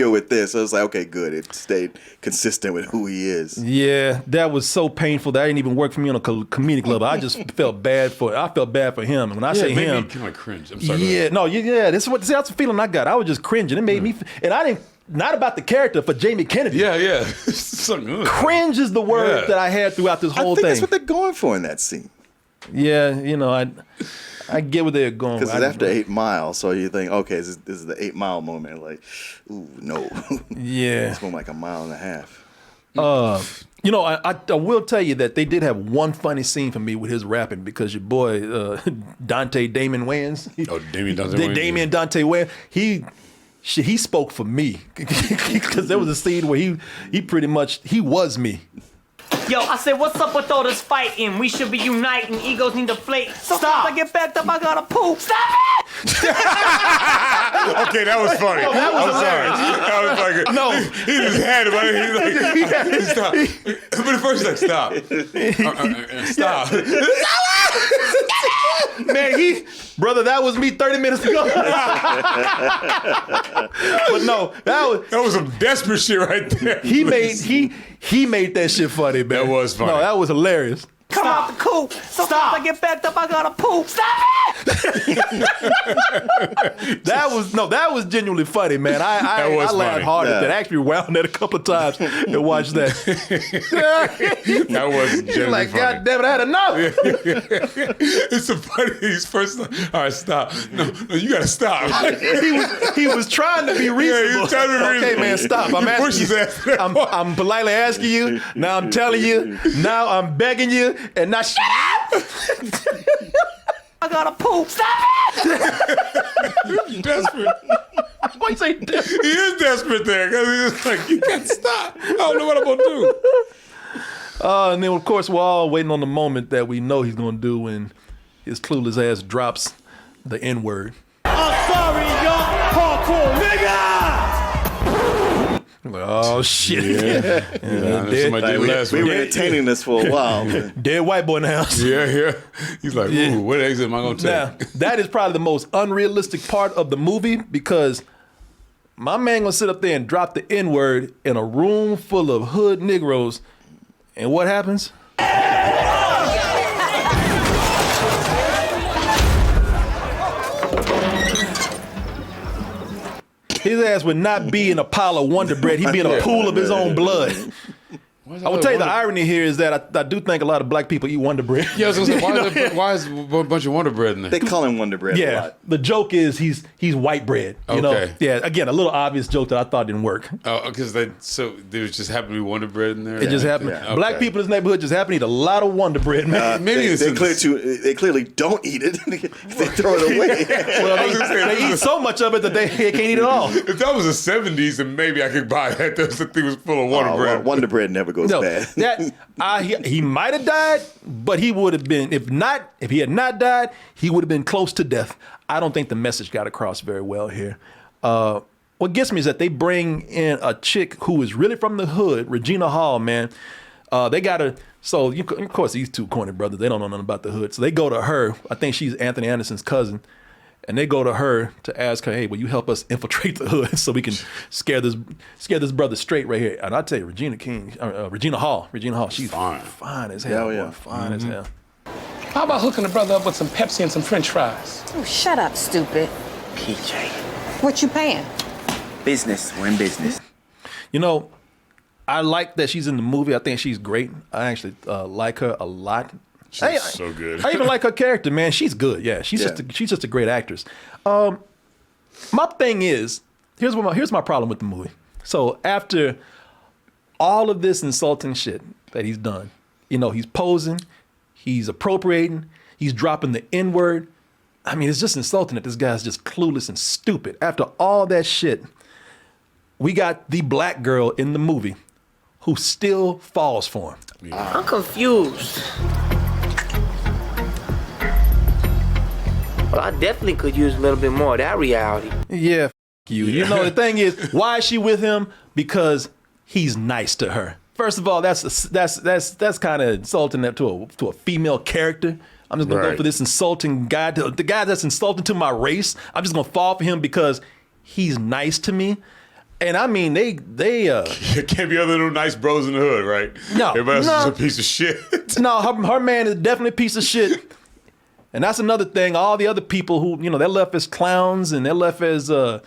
with this. I was like, okay, good. It stayed consistent with who he is. Yeah, that was so painful that didn't even work for me on a comedic level. I just felt bad for him. And when I say him, cringe. I'm sorry. That's the feeling I got. I was just cringing. It made me, and I didn't. Not about the character, for Jamie Kennedy. Yeah. Cringe is the word that I had throughout this whole thing. That's what they're going for in that scene. Yeah, you know, I get where they're going. Because it's after 8 Mile, so you think, okay, this is the 8 Mile moment. Like, ooh, no. Yeah. It's more like 1.5 miles. You know, I will tell you that they did have one funny scene for me with his rapping, because your boy Damien Dante Wayans. Damien Dante Wayans. Damien Dante Wayans. shit, he spoke for me because there was a scene where he pretty much was me. Yo, I said, what's up with all this fighting? We should be uniting. Egos need to flate. Stop! I get backed up. I gotta poop. Stop it! Okay, that was funny. No, that was I'm sorry. That was like no. He just had it. He's like, stop. But at first, he's like, stop. Stop. Man, brother, that was me 30 minutes ago. But no, that was some desperate shit right there. He made that shit funny, man. That was funny. No, that was hilarious. Come out the coop. Stop! I get backed up. I gotta poop. Stop it! that was genuinely funny, man. I laughed hard at that. I actually wound that a couple of times and watched that. That was genuinely like, funny. God damn it, I had enough. It's so funny. He's first like, all right, stop. No, you gotta stop. he was trying to be reasonable. Yeah, he was trying to be reasonable. Okay, man, stop. I'm asking you. I'm politely asking you. Now I'm telling you. Now I'm begging you. And now I gotta poop. Stop it! He's desperate. Why you say desperate? He is desperate there because he's just like, you can't stop. I don't know what I'm gonna do. And then of course we're all waiting on the moment that we know he's gonna do when his clueless ass drops the N-word. I'm sorry, y'all. Hardcore nigga! Like, oh shit! We were entertaining this for a while. Dead white boy in the house. Yeah. He's like, ooh, what exit am I gonna take? Now, that is probably the most unrealistic part of the movie because my man gonna sit up there and drop the N-word in a room full of hood Negroes, and what happens? His ass would not be in a pile of Wonder Bread. He'd be in a pool of his own blood. I will tell you the irony here is that I do think a lot of black people eat Wonder Bread. Yeah, I was gonna say, why is a bunch of Wonder Bread in there? They call him Wonder Bread a lot. The joke is he's white bread. You know? Yeah, again, a little obvious joke that I thought didn't work. Oh, because there just happened to be Wonder Bread in there? It just happened. Yeah. Black people in this neighborhood just happen to eat a lot of Wonder Bread, man. They clearly don't eat it. They throw it away. Well, they eat so much of it that they can't eat it all. If that was the 70s, then maybe I could buy that. The thing was full of Wonder Bread. Wonder Bread never goes bad. He might have died, but he would have been, if he had not died, he would have been close to death. I don't think the message got across very well here. What gets me is that they bring in a chick who is really from the hood, Regina Hall, man. They got her, of course, these two corny brothers, they don't know nothing about the hood. So they go to her, I think she's Anthony Anderson's cousin, and they go to her to ask her, hey, will you help us infiltrate the hood so we can scare this brother straight right here? And I tell you, Regina Hall, she's fine as hell. Yeah. Fine as hell. How about hooking the brother up with some Pepsi and some French fries? Oh, shut up, stupid. PJ. What you paying? Business. We're in business. You know, I like that she's in the movie. I think she's great. I actually like her a lot. She's so good. I even like her character, man. She's good. Yeah, she's just a great actress. My thing is, here's my problem with the movie. So after all of this insulting shit that he's done, he's posing, he's appropriating, he's dropping the N-word. I mean, it's just insulting that this guy's just clueless and stupid. After all that shit, we got the black girl in the movie who still falls for him. Yeah. I'm confused. Well, I definitely could use a little bit more of that reality. Yeah, you. You know, the thing is, why is she with him? Because he's nice to her. First of all, that's kind of insulting to a female character. I'm just gonna go for this insulting guy, the guy that's insulting to my race. I'm just gonna fall for him because he's nice to me. And I mean, they can't be other than nice bros in the hood, right? No, everybody else is a piece of shit. No, her man is definitely a piece of shit. And that's another thing. All the other people who, they're left as clowns and they're left as, villains.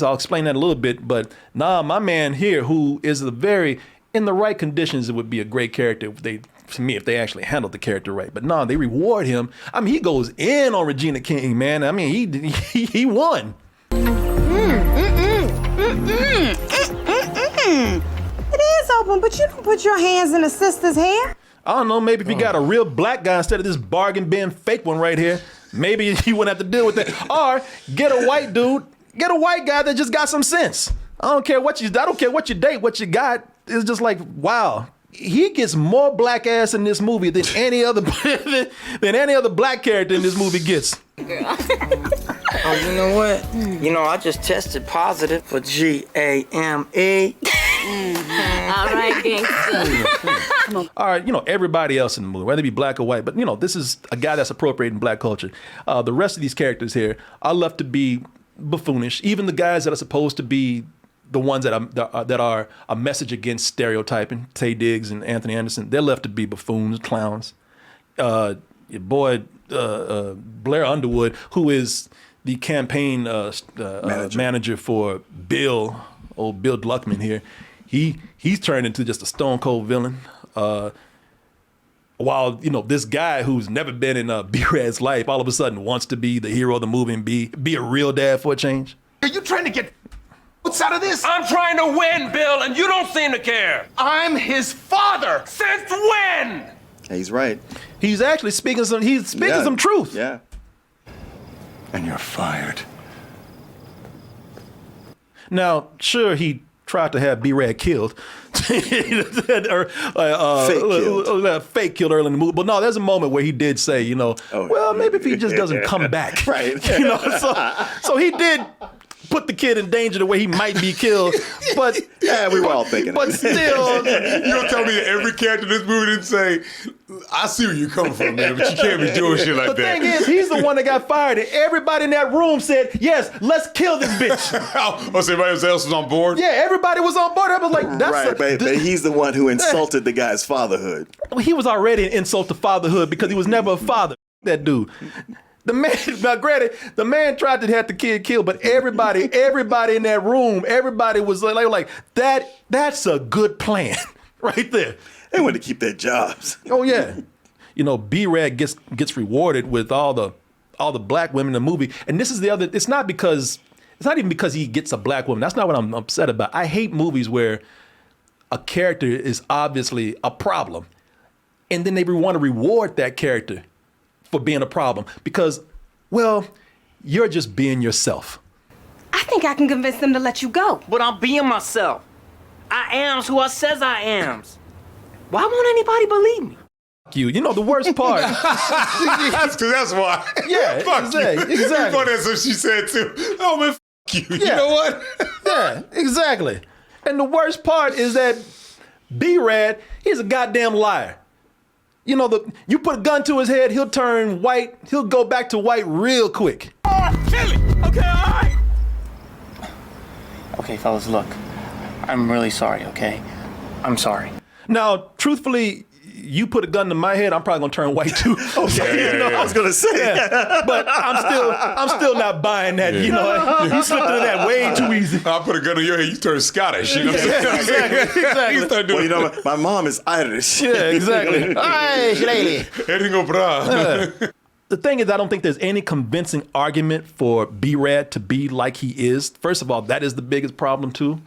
I'll explain that a little bit. But my man here, who is in the right conditions, it would be a great character if they actually handled the character right. But they reward him. I mean, he goes in on Regina King, man. I mean, he won. It is open, but you don't put your hands in a sister's hair. I don't know, maybe if you got a real black guy instead of this bargain bin fake one right here, maybe you wouldn't have to deal with that. Or get a white dude, Get a white guy that just got some sense. I don't care what you date, what you got. It's just like, wow. He gets more black ass in this movie than any other black character in this movie gets. Oh, you know what? I just tested positive for GAME. All right, gangster. All right, everybody else in the movie, whether it be black or white, but this is a guy that's appropriating black culture. The rest of these characters here are left to be buffoonish. Even the guys that are supposed to be the ones that are a message against stereotyping, Taye Diggs and Anthony Anderson, they're left to be buffoons, clowns. Your boy Blair Underwood, who is the campaign manager for old Bill Gluckman here, he's turned into just a stone cold villain. While this guy who's never been in B-Rad's life all of a sudden wants to be the hero of the movie and be a real dad for a change. Are you trying to get what's out of this? I'm trying to win, Bill, and you don't seem to care. I'm his father. Since when? He's right. He's actually speaking some truth. Yeah. And you're fired. Now, sure, he tried to have B-Rad killed. Fake killed early in the movie. But no, there's a moment where he did say, well, maybe if he just doesn't come back. Right. So he did put the kid in danger the way he might be killed. But yeah, we were all thinking but it. Still, you don't tell me that every character in this movie didn't say, I see where you're coming from, man, but you can't be doing shit like that. The thing is, he's the one that got fired, and everybody in that room said, yes, let's kill this bitch. Oh, so everybody else was on board? Yeah, everybody was on board. I was like, that's right, but he's the one who insulted the guy's fatherhood. Well, he was already an insult to fatherhood because he was never a father. That dude. The man, now granted, the man tried to have the kid killed, but everybody in that room, everybody was like that's a good plan right there. They wanted to keep their jobs. Oh yeah. B-Rad gets rewarded with all the black women in the movie. And this is the other, it's not even because he gets a black woman. That's not what I'm upset about. I hate movies where a character is obviously a problem and then they want to reward that character for being a problem because, well, you're just being yourself. I think I can convince them to let you go. But I'm being myself. I am's who I says I am's. Why won't anybody believe me? You. The worst part. That's why. Yeah, fuck exactly. You. Exactly. That's what she said too. Oh man, fuck you. Yeah. You know what? Yeah, exactly. And the worst part is that B-Rad, he's a goddamn liar. You put a gun to his head, he'll turn white. He'll go back to white real quick. Kill it. Okay, all right. Okay, fellas, look. I'm really sorry, okay? I'm sorry. Now, truthfully, you put a gun to my head, I'm probably gonna turn white too. Okay, I was gonna say, but I'm still not buying that. Yeah. You slipped into that way too easy. I put a gun on your head, you turn Scottish. You know what I'm saying? Exactly. You start doing well, my mom is Irish. Yeah, exactly. Irish lady. The thing is, I don't think there's any convincing argument for B-Rad to be like he is. First of all, that is the biggest problem too.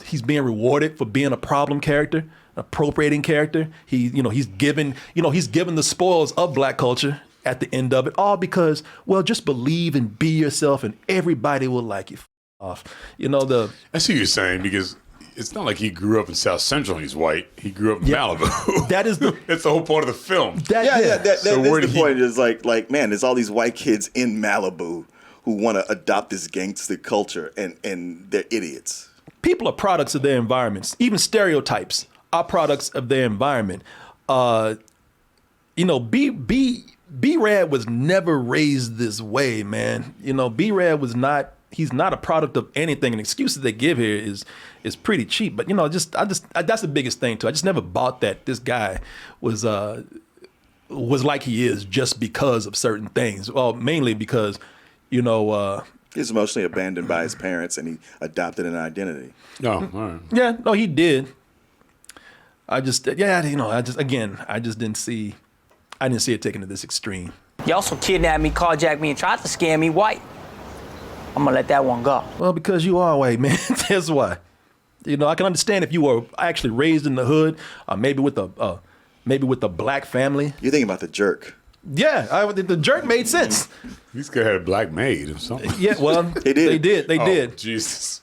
He's being rewarded for being a problem character. Appropriating character. He's given the spoils of black culture at the end of it, all because, well, just believe and be yourself and everybody will like you. Off. I see what you're saying, because it's not like he grew up in South Central and he's white. He grew up in Malibu. That's the whole part of the film. That's the point. Is like, man, there's all these white kids in Malibu who want to adopt this gangster culture, and they're idiots. People are products of their environments. Even stereotypes are products of their environment. B-Rad was never raised this way, man. B-Rad was not. He's not a product of anything. And excuses they give here is pretty cheap. But that's the biggest thing too. I just never bought that this guy was like he is just because of certain things. Well, mainly because he's emotionally abandoned by his parents and he adopted an identity. Oh, all right. Yeah, no, he did. I just didn't see it taken to this extreme. You also kidnapped me, carjacked me, and tried to scam me white. I'm gonna let that one go. Well, because you are white, man. That's why. I can understand if you were actually raised in the hood, maybe with a black family. You're thinking about the jerk. Yeah, the jerk made sense. These guys had a black maid or something. Yeah, well, they did. They did. Jesus.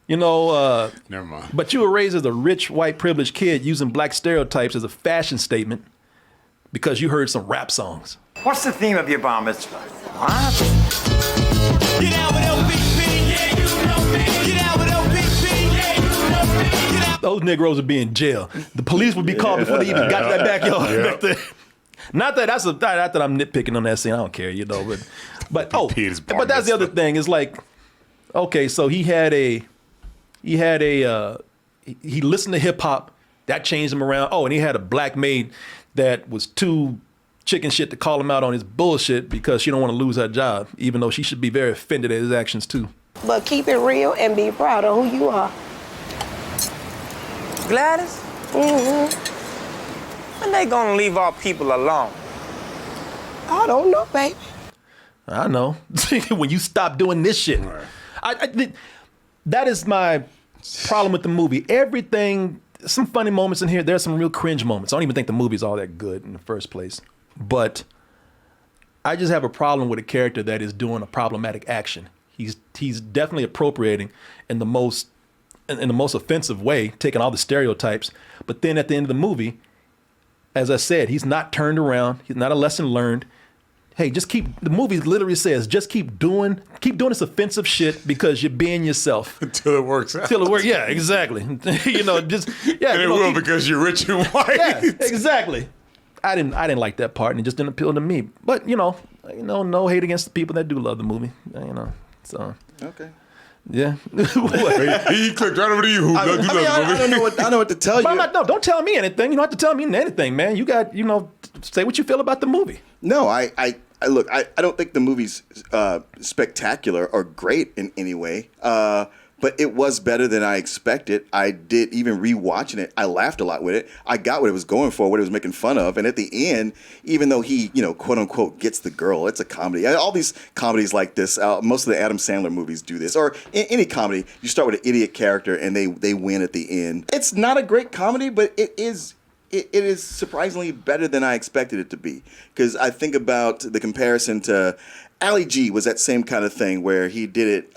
You know, never mind. But you were raised as a rich, white, privileged kid using black stereotypes as a fashion statement because you heard some rap songs. What's the theme of your bar mitzvah? What? Get out with LBP, yeah, you know me. Get out with LBP, yeah, you know me. Get out. Those Negroes would be in jail. The police would be called before they even got to that backyard back there. Not that not that I'm nitpicking on that scene. I don't care, you know. But that's the other thing. Is like, okay, so he listened to hip hop. That changed him around. Oh, and he had a black maid that was too chicken shit to call him out on his bullshit because she don't want to lose her job, even though she should be very offended at his actions too. But keep it real and be proud of who you are. Gladys? Mm-hmm. When they gonna leave our people alone? I don't know, baby. I know. When you stop doing this shit. That is my problem with the movie. Everything, some funny moments in here. There's some real cringe moments. I don't even think the movie's all that good in the first place. But I just have a problem with a character that is doing a problematic action. He's definitely appropriating in the most offensive way, taking all the stereotypes. But then at the end of the movie, as I said, he's not turned around. He's not a lesson learned. Hey, the movie literally says, just keep doing this offensive shit because you're being yourself. Until it works out. Until it works, yeah, exactly. And it will because you're rich and white. Yeah, exactly. I didn't like that part and it just didn't appeal to me. But, no hate against the people that do love the movie, so. Okay. Yeah. He clicked right over to you. I don't know what to tell you. No, don't tell me anything. You don't have to tell me anything, man. You got, say what you feel about the movie. No, I look, I don't think the movie's spectacular or great in any way. But it was better than I expected. I did, even rewatching it, I laughed a lot with it. I got what it was going for, what it was making fun of. And at the end, even though he, quote unquote, gets the girl, it's a comedy. All these comedies like this, most of the Adam Sandler movies do this. Or in any comedy, you start with an idiot character and they win at the end. It's not a great comedy, but it is surprisingly better than I expected it to be. Because I think about the comparison to Ali G was that same kind of thing where he did it.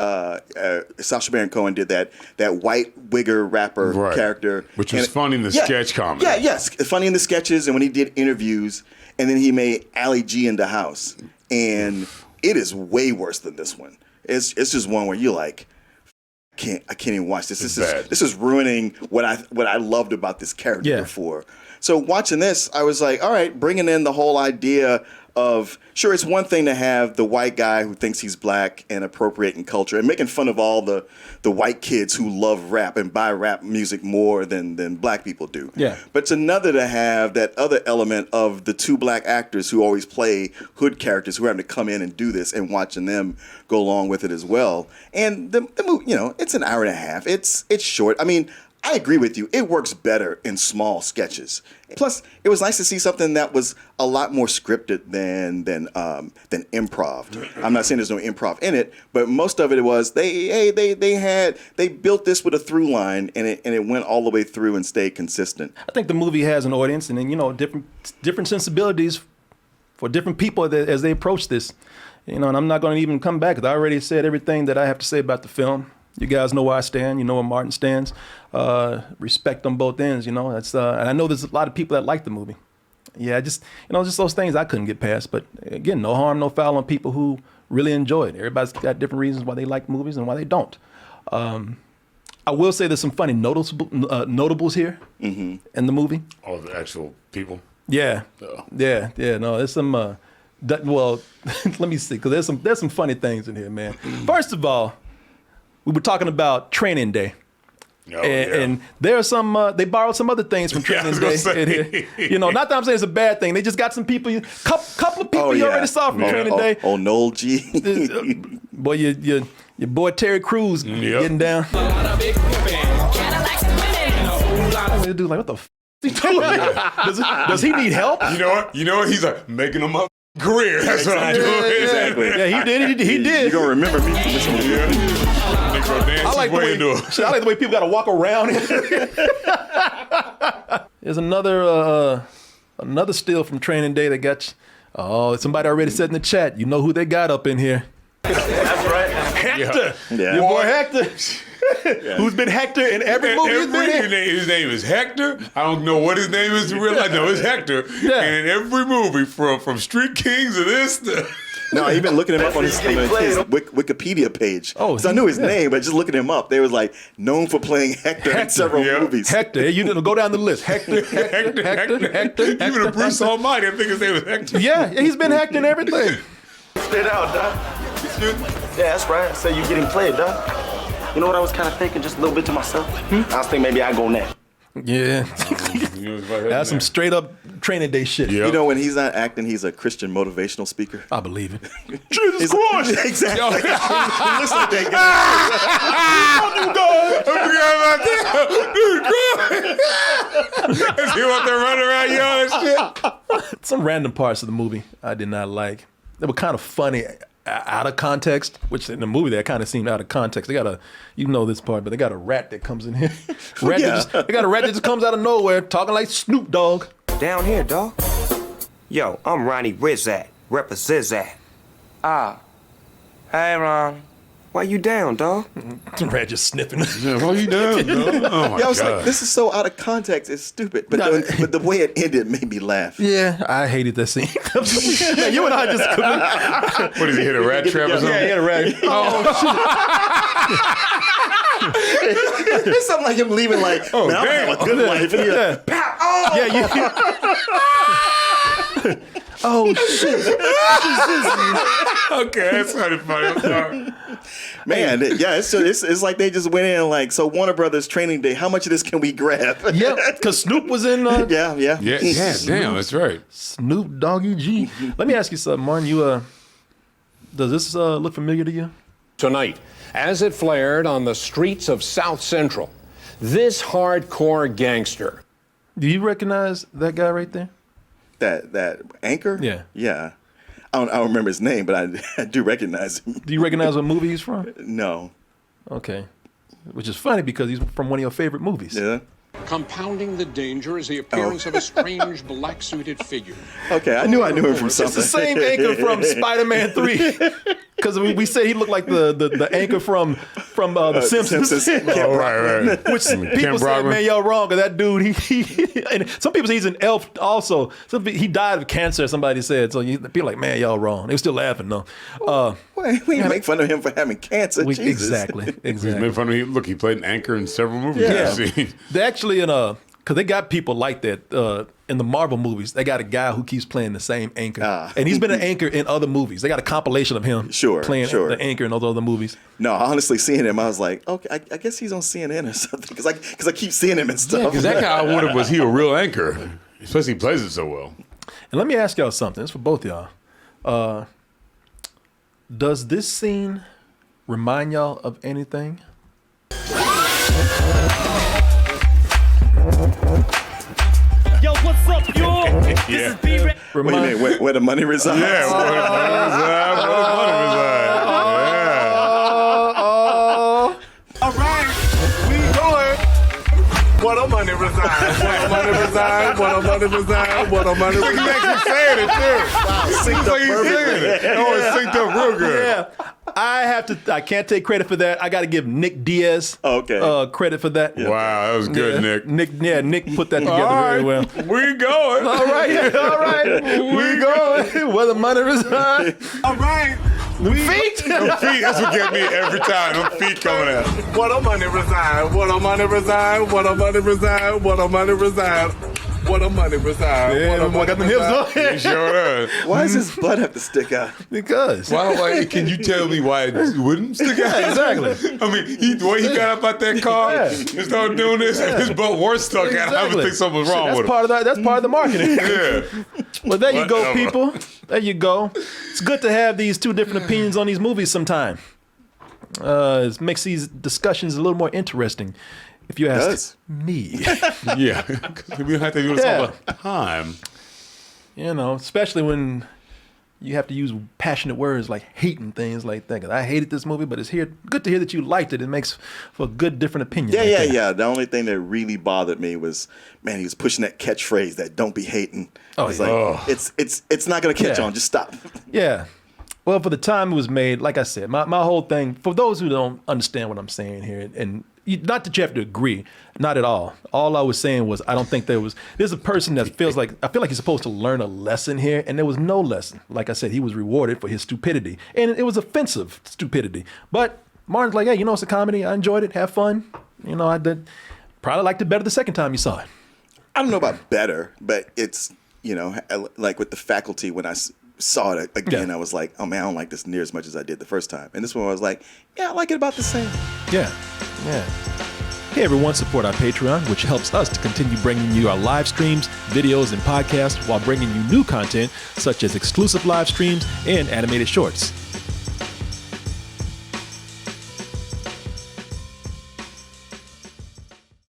Sacha Baron Cohen did that white wigger rapper character, which was funny in the sketch comedy. Yeah, yes, funny in the sketches, and when he did interviews, and then he made Ali G into House, and it is way worse than this one. It's just one where you're like, I can't even watch this. This is ruining what I loved about this character before. So watching this, I was like, all right, bringing in the whole idea of, sure, it's one thing to have the white guy who thinks he's black and appropriating culture and making fun of all the white kids who love rap and buy rap music more than black people do. Yeah. But it's another to have that other element of the two black actors who always play hood characters who are having to come in and do this and watching them go along with it as well. And the movie, it's an hour and a half. It's short. I mean, I agree with you. It works better in small sketches. Plus, it was nice to see something that was a lot more scripted than improv. I'm not saying there's no improv in it, but most of it was they built this with a through line and it went all the way through and stayed consistent. I think the movie has an audience and then different sensibilities for different people as they approach this. And I'm not going to even come back because I already said everything that I have to say about the film. You guys know where I stand. You know where Martin stands. Respect on both ends. That's and I know there's a lot of people that like the movie. Yeah, just those things I couldn't get past. But again, no harm, no foul on people who really enjoy it. Everybody's got different reasons why they like movies and why they don't. I will say there's some funny notables here in the movie. Oh, the actual people. Yeah, yeah. No, there's some. Well, let me see, because there's some funny things in here, man. First of all, we were talking about Training Day. And there are some, they borrowed some other things from Training Day in here. Not that I'm saying it's a bad thing. They just got some people, couple of people you already saw from Training Day. Oh, Noel G. Boy, your boy Terry Crews getting down. Dude, like, what the f*** he doing? Does he need help? You know what? He's like, making him up career. That's what I'm doing. Exactly. Yeah, he did. You're going to remember me from this one. I like the way people got to walk around. There's another still from Training Day that got Oh, somebody already said in the chat. You know who they got up in here. That's right. Hector. Yeah. Your boy Hector. Who's been Hector in every movie he's been in. His name is Hector. I don't know what his name is in real life. No, it's Hector. Yeah. And in every movie, from Street Kings to this to... No, even looking him up on his Wikipedia page. Oh, so I knew his name, but just looking him up, they was like known for playing Hector in several movies. Hector, you didn't go down the list. Hector. Even a Bruce Almighty, I think his name was Hector. Yeah, he's been Hector in everything. Spit out, Doc. Yeah, that's right. So you getting played, Doc. You know what I was kind of thinking, just a little bit to myself? I was thinking maybe I'd go next. Yeah. That's some straight up training day shit. You know, when he's not acting, he's a Christian motivational speaker. I believe it. Jesus Christ! Exactly. He looks like that guy. Dude, is he out there running around yelling shit? Some random parts of the movie I did not like. They were kind of funny out of context, which in the movie that kind of seemed out of context. They got you know this part, but they got a rat that comes in here. They got a rat that just comes out of nowhere talking like Snoop Dogg. Down here, dog. Yo, I'm Ronnie Rizat, represent that. Ah. Hey, Ron. Why you down, dog? The rat just sniffing. Yeah, why you down, dog? Oh my I was God. like, this is so out of context. It's stupid. But the way it ended made me laugh. Yeah, I hated that scene. Man, you and I just What did he hit a rat trap or something? Yeah, he hit a rat. It's something like him leaving like, man, I'm gonna have a good life. And he's like, pow, oh! Yeah, oh shit. Okay, that's kind funny. I'm sorry. Man, it's like they just went in like, so Warner Brothers training day, how much of this can we grab? Yeah, because Snoop was in. Yeah, damn, that's right. Snoop Doggy G. Let me ask you something, Martin. Does this look familiar to you? Tonight, as it flared on the streets of South Central, this hardcore gangster. Do you recognize that guy right there? That anchor? Yeah. Yeah. I don't remember his name, but I do recognize him. Do you recognize what movie he's from? No. Okay. Which is funny because he's from one of your favorite movies. Yeah. Compounding the danger is the appearance of a strange black-suited figure. Okay, I knew him from something. It's the same anchor from Spider-Man 3. Because we said he looked like the anchor from The Simpsons. Right. Which people say, man, y'all wrong. Because that dude, he and some people say he's an elf also. He died of cancer, somebody said. So people like, man, y'all wrong. They were still laughing, though. We make fun of him for having cancer. Jesus. Exactly. We made fun of him. Look, he played an anchor in several movies. Yeah. They actually because they got people like that in the Marvel movies. They got a guy who keeps playing the same anchor, and he's been an anchor in other movies. They got a compilation of him playing the anchor in those other movies. No, honestly, seeing him, I was like, okay, I guess he's on CNN or something because I keep seeing him and stuff. Because that guy I wondered, was he a real anchor? Especially he plays it so well. And let me ask y'all something. It's for both y'all. Does this scene remind y'all of anything? Yo, what's up, y'all? This is B-Ray. What do you mean? Where the money resides? Yeah, where the money resides. Where the money resides. All right, we going. Where the money resides. Where the money resides. Where the money resides. Where the money resides. He's actually saying it, too. Synced up perfectly. Oh, it's synced up real good. Yeah. I can't take credit for that. I got to give Nick Diaz credit for that. Yeah. Wow, that was good, Nick. Nick put that together very well. We going. All right. We going. Where the money resides. All right. Feet. Them feet, that's what get me every time. Them feet coming out. Where the money resides. Where the money resides. Where the money resides. Where the money resides. Where the money resides. Yeah, I got the hips on. He sure does. Why does his butt have to stick out? Because. Can you tell me why it wouldn't stick out? Yeah, exactly. I mean, the way he got up out that car and started doing this, and his butt was stuck out. I would think something was wrong with him. That's part of the marketing. Yeah. Well, there you go, people. There you go. It's good to have these two different opinions on these movies sometime. It makes these discussions a little more interesting. If you ask me. Yeah. Because we have to do this all the time. You know, especially when you have to use passionate words like hating things like that. 'Cause I hated this movie, but it's good to hear that you liked it. It makes for a good, different opinion. Yeah. The only thing that really bothered me was, man, he was pushing that catchphrase that "don't be hating." It's it's not gonna catch on. Just stop. Yeah. Well, for the time it was made, like I said, my whole thing, for those who don't understand what I'm saying here, and not that you have to agree, not at all. All I was saying was I don't think there's a person that I feel like he's supposed to learn a lesson here, and there was no lesson. Like I said, he was rewarded for his stupidity, and it was offensive stupidity. But Martin's like, hey, it's a comedy. I enjoyed it. Have fun. I did. Probably liked it better the second time you saw it. I don't know about better, but it's, like with The Faculty, when I saw it again, I was like, oh man, I don't like this near as much as I did the first time. And this one I was like, yeah, I like it about the same. Yeah. Hey everyone, support our Patreon, which helps us to continue bringing you our live streams, videos, and podcasts while bringing you new content such as exclusive live streams and animated shorts.